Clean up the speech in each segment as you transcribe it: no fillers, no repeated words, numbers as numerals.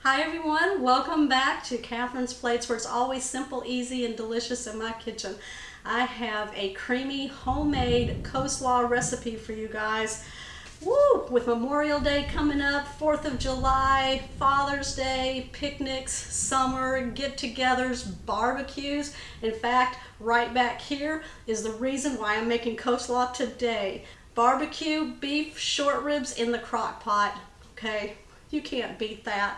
Hi everyone, welcome back to Catherine's Plates, where it's always simple, easy, and delicious in my kitchen. I have a creamy homemade coleslaw recipe for you guys. Woo! With Memorial Day coming up, 4th of July, Father's Day, picnics, summer, get-togethers, barbecues. In fact, right back here is the reason why I'm making coleslaw today. Barbecue beef short ribs in the crock pot. Okay, you can't beat that,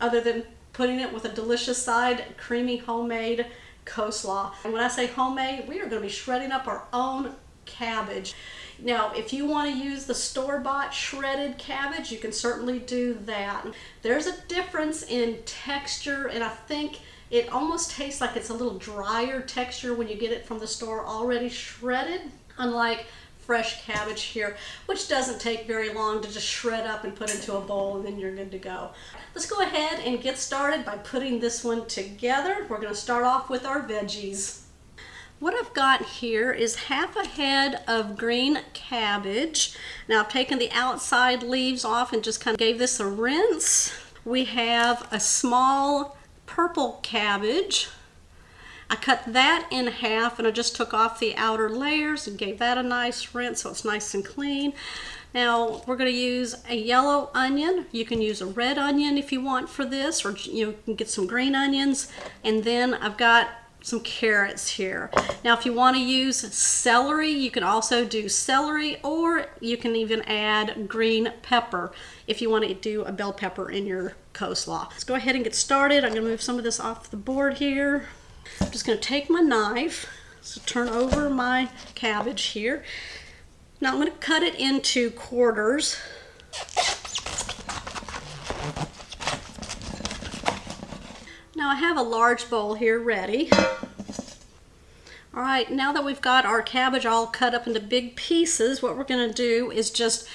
other than putting it with a delicious side, creamy homemade coleslaw. And when I say homemade, we are going to be shredding up our own cabbage. Now, if you want to use the store-bought shredded cabbage, you can certainly do that. There's a difference in texture, and I think it almost tastes like it's a little drier texture when you get it from the store already shredded, unlike fresh cabbage here, which doesn't take very long to just shred up and put into a bowl, and then you're good to go. Let's go ahead and get started by putting this one together. We're going to start off with our veggies. What I've got here is half a head of green cabbage. Now I've taken the outside leaves off and just kind of gave this a rinse. We have a small purple cabbage. I cut that in half and I just took off the outer layers and gave that a nice rinse so it's nice and clean. Now we're going to use a yellow onion. You can use a red onion if you want for this, or you can get some green onions. And then I've got some carrots here. Now if you want to use celery, you can also do celery, or you can even add green pepper if you want to do a bell pepper in your coleslaw. Let's go ahead and get started. I'm going to move some of this off the board here. I'm just going to take my knife, so turn over my cabbage here. Now I'm going to cut it into quarters. Now I have a large bowl here ready. All right, now that we've got our cabbage all cut up into big pieces, what we're going to do is just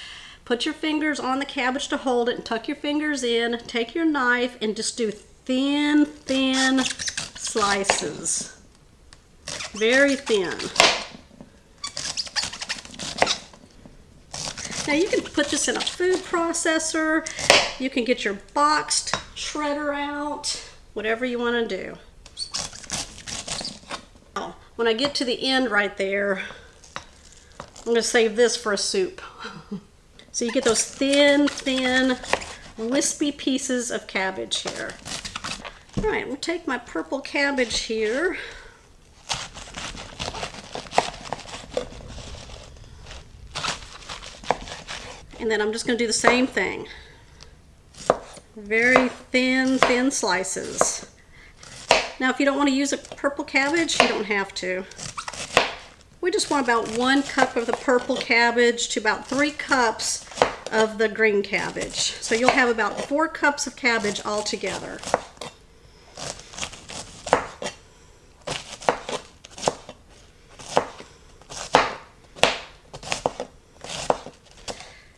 put your fingers on the cabbage to hold it and tuck your fingers in. Take your knife and just do thin slices. Very thin. Now you can put this in a food processor. You can get your boxed shredder out. Whatever you want to do. Now, when I get to the end right there, I'm going to save this for a soup. So you get those thin, wispy pieces of cabbage here. All right, I'm going to take my purple cabbage here. And then I'm just going to do the same thing. Very thin slices. Now if you don't want to use a purple cabbage, you don't have to. We just want about 1 cup of the purple cabbage to about 3 cups of the green cabbage. So you'll have about 4 cups of cabbage all together.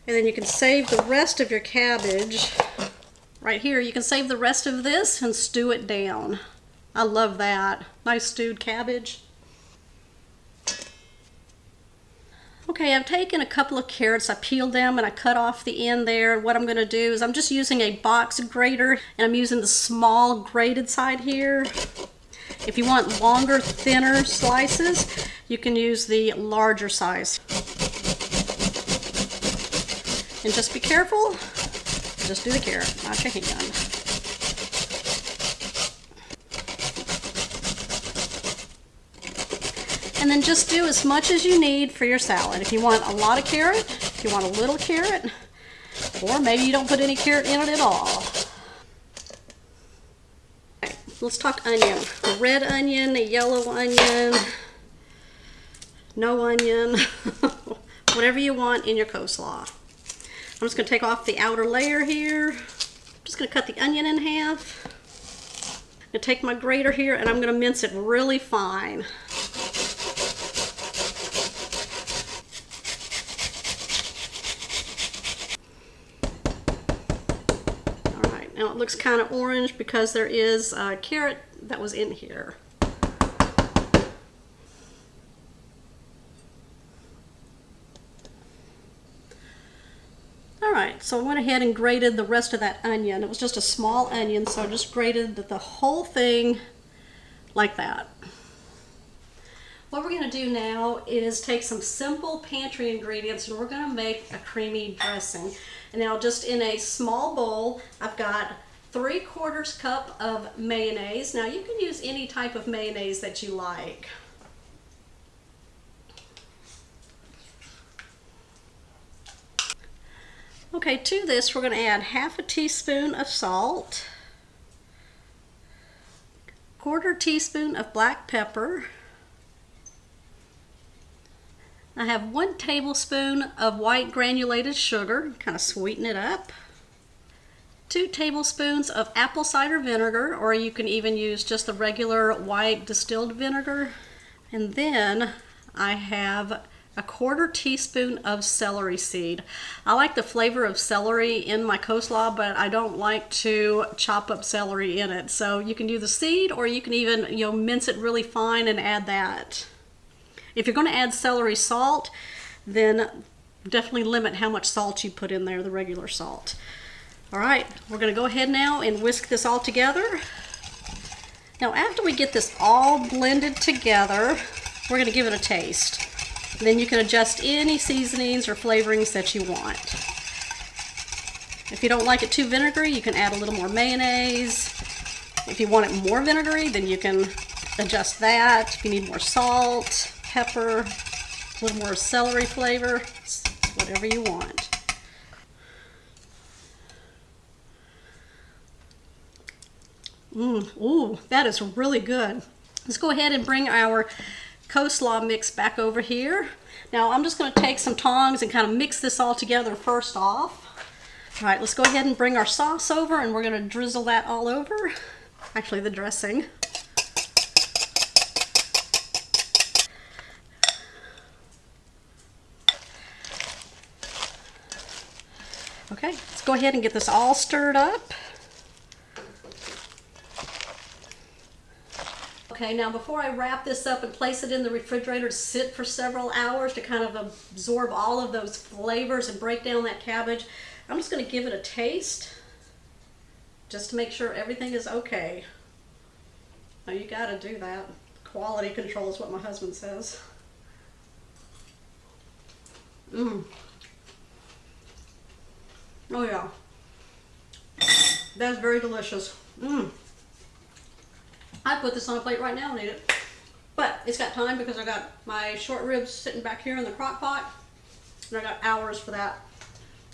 And then you can save the rest of your cabbage. Right here, you can save the rest of this and stew it down. I love that. Nice stewed cabbage. Okay, I've taken a couple of carrots, I peeled them and I cut off the end there. What I'm going to do is I'm just using a box grater, and I'm using the small grated side here. If you want longer, thinner slices, you can use the larger size. And just be careful. Just do the carrot, not your hand. And then just do as much as you need for your salad. If you want a lot of carrot, if you want a little carrot, or maybe you don't put any carrot in it at all. Okay, let's talk onion. A red onion, a yellow onion, no onion, whatever you want in your coleslaw. I'm just going to take off the outer layer here. I'm just going to cut the onion in half. I'm going to take my grater here and I'm going to mince it really fine. All right, now it looks kind of orange because there is a carrot that was in here. So I went ahead and grated the rest of that onion. It was just a small onion, so I just grated the whole thing like that. What we're going to do now is take some simple pantry ingredients and we're going to make a creamy dressing. And now just in a small bowl, I've got 3/4 cup of mayonnaise. Now you can use any type of mayonnaise that you like. Okay, to this we're going to add 1/2 teaspoon of salt, 1/4 teaspoon of black pepper. I have 1 tablespoon of white granulated sugar, kind of sweeten it up. 2 tablespoons of apple cider vinegar, or you can even use just the regular white distilled vinegar. And then I have 1/4 teaspoon of celery seed. I like the flavor of celery in my coleslaw, but I don't like to chop up celery in it. So you can do the seed, or you can even, mince it really fine and add that. If you're going to add celery salt, then definitely limit how much salt you put in there, the regular salt. All right, we're going to go ahead now and whisk this all together. Now after we get this all blended together, we're going to give it a taste. And then you can adjust any seasonings or flavorings that you want. If you don't like it too vinegary, you can add a little more mayonnaise. If you want it more vinegary, then you can adjust that. If you need more salt, pepper, a little more celery flavor, it's whatever you want. Ooh, that is really good. Let's go ahead and bring our coleslaw mix back over here. Now I'm just going to take some tongs and kind of mix this all together first off. All right, let's go ahead and bring our sauce over and we're going to drizzle that all over. Actually, the dressing. Okay, let's go ahead and get this all stirred up. Okay, now before I wrap this up and place it in the refrigerator to sit for several hours to kind of absorb all of those flavors and break down that cabbage, I'm just going to give it a taste just to make sure everything is okay. Now you got to do that. Quality control is what my husband says. Oh yeah, that's very delicious. I'd put this on a plate right now and eat it. But it's got time because I got my short ribs sitting back here in the crock pot. And I got hours for that.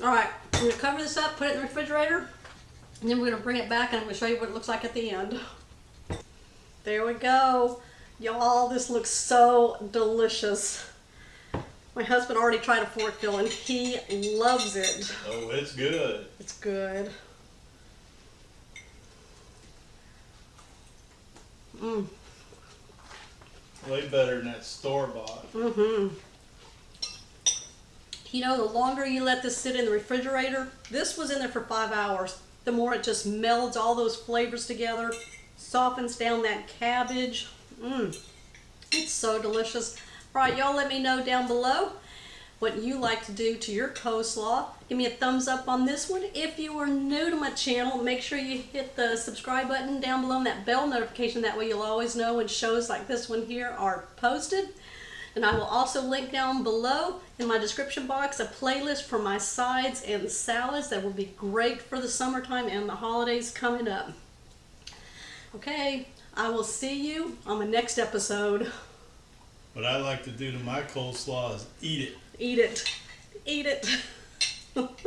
Alright, I'm going to cover this up, put it in the refrigerator. And then we're going to bring it back and I'm going to show you what it looks like at the end. There we go. Y'all, this looks so delicious. My husband already tried a fork fill and he loves it. Oh, it's good. It's good. Way better than that store-bought. The longer you let this sit in the refrigerator, this was in there for 5 hours, the more it just melds all those flavors together, softens down that cabbage. It's so delicious. All right, y'all, let me know down below what you like to do to your coleslaw. Give me a thumbs up on this one. If you are new to my channel, make sure you hit the subscribe button down below and that bell notification. That way you'll always know when shows like this one here are posted. And I will also link down below in my description box a playlist for my sides and salads that will be great for the summertime and the holidays coming up. Okay, I will see you on the next episode. What I like to do to my coleslaw is eat it. Eat it. Eat it.